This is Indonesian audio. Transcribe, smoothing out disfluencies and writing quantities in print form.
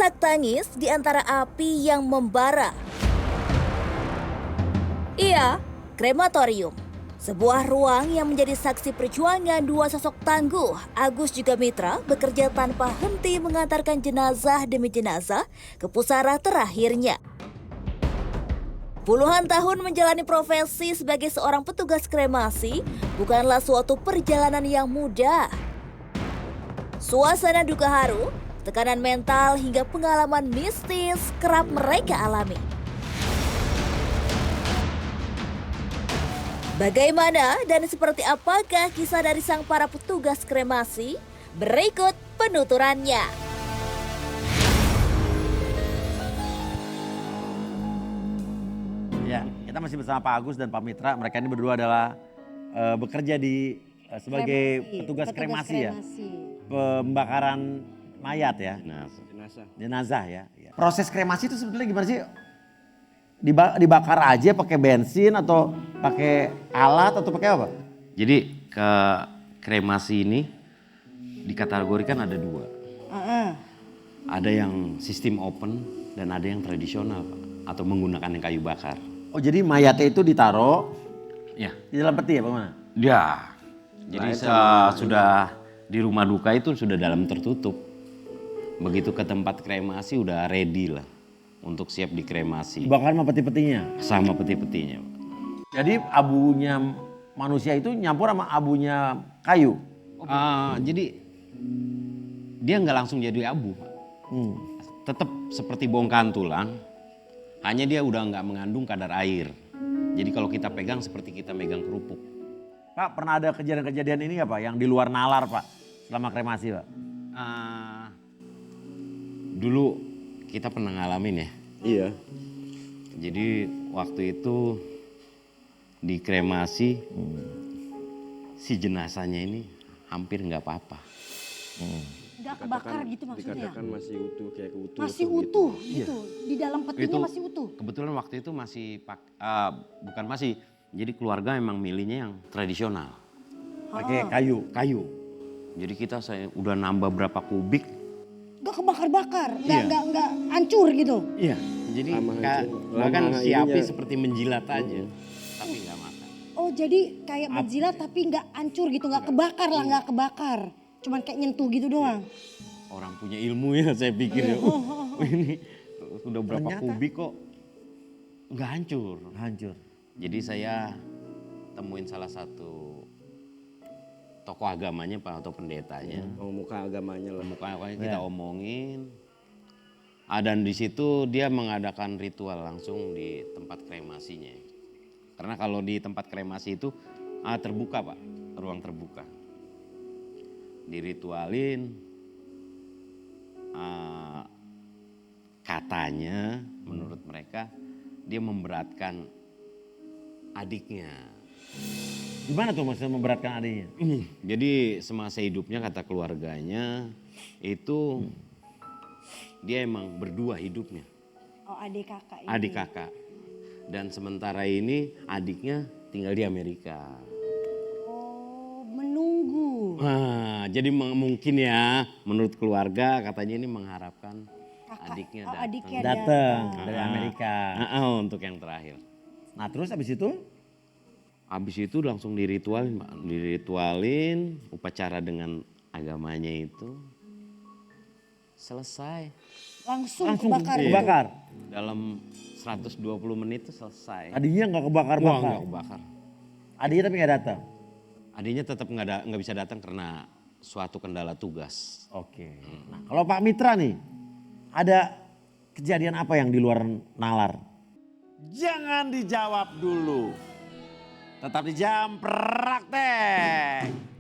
Isak tangis di antara api yang membara. Iya, krematorium. Sebuah ruang yang menjadi saksi perjuangan dua sosok tangguh, Agus juga Mitra, bekerja tanpa henti mengantarkan jenazah demi jenazah ke pusara terakhirnya. Puluhan tahun menjalani profesi sebagai seorang petugas kremasi bukanlah suatu perjalanan yang mudah. Suasana duka haru, tekanan mental hingga pengalaman mistis kerap mereka alami. Bagaimana dan seperti apakah kisah dari sang para petugas kremasi? Berikut penuturannya. Ya, kita masih bersama Pak Agus dan Pak Mitra. Mereka ini berdua adalah bekerja di sebagai petugas kremasi ya. Pembakaran mayat ya. Jenazah ya. Proses kremasi itu sebetulnya gimana sih? Dibakar aja pakai bensin atau pakai alat atau pakai apa? Jadi ke kremasi ini dikategorikan ada dua. Ada yang sistem open dan ada yang tradisional Pak, atau menggunakan yang kayu bakar. Oh jadi mayatnya itu ditaruh Ya. di dalam peti ya bagaimana? Ya. Jadi sudah di rumah duka itu sudah dalam tertutup. Begitu ke tempat kremasi udah ready lah untuk siap dikremasi. Dibakar sama peti-petinya? Sama peti-petinya. Jadi abunya manusia itu nyampur sama abunya kayu? Jadi dia nggak langsung jadi abu. Tetap seperti bongkahan tulang, hanya dia udah nggak mengandung kadar air. Jadi kalau kita pegang seperti kita megang kerupuk. Pak pernah ada kejadian-kejadian ini nggak Pak yang di luar nalar Pak selama kremasi Pak? Dulu kita pernah ngalamin ya. Iya. Jadi waktu itu di kremasi si jenazahnya ini hampir nggak apa-apa. Nggak kebakar gitu maksudnya? Dikatakan masih utuh, kayak utuh. Masih utuh gitu, di dalam petinya masih utuh? Kebetulan waktu itu masih bukan masih, jadi keluarga emang milihnya yang tradisional. Pakai kayu? Kayu. Jadi saya udah nambah berapa kubik. Nggak kebakar-bakar, nggak hancur gitu? Iya. Jadi bahkan si api seperti menjilat aja, tapi nggak makan. Oh jadi kayak menjilat tapi nggak hancur gitu, nggak kebakar lah, nggak kebakar. Cuman kayak nyentuh gitu doang. Orang punya ilmu ya saya pikir ya. Ini udah berapa Ternyata kubik kok nggak hancur. Hancur. Jadi saya temuin salah satu tokoh agamanya Pak atau pendetanya. Muka agamanya lah. Muka kita omongin. Dan di situ dia mengadakan ritual langsung di tempat kremasinya. Karena kalau di tempat kremasi itu terbuka Pak, ruang terbuka. Diritualin, katanya menurut mereka dia memberatkan adiknya. Gimana tuh maksudnya memberatkan adiknya? Jadi semasa hidupnya kata keluarganya itu dia emang berdua hidupnya. Oh adik kakak ini? Adik kakak. Dan sementara ini adiknya tinggal di Amerika. Oh menunggu. Nah, jadi mungkin ya menurut keluarga katanya ini mengharapkan adiknya datang dari Amerika. Untuk yang terakhir. Nah terus abis itu? Habis itu langsung diritualin, Pak. Diritualin, upacara dengan agamanya itu selesai. Langsung kebakar. gitu? Kebakar? Dalam 120 menit itu selesai. Adiknya nggak kebakar-bakar? Nggak kebakar. Adiknya tapi nggak datang? Adiknya tetap nggak bisa datang karena suatu kendala tugas. Oke. Nah kalau Pak Mitra nih, ada kejadian apa yang di luar nalar? Jangan dijawab dulu. Tetap di Jam Praktek.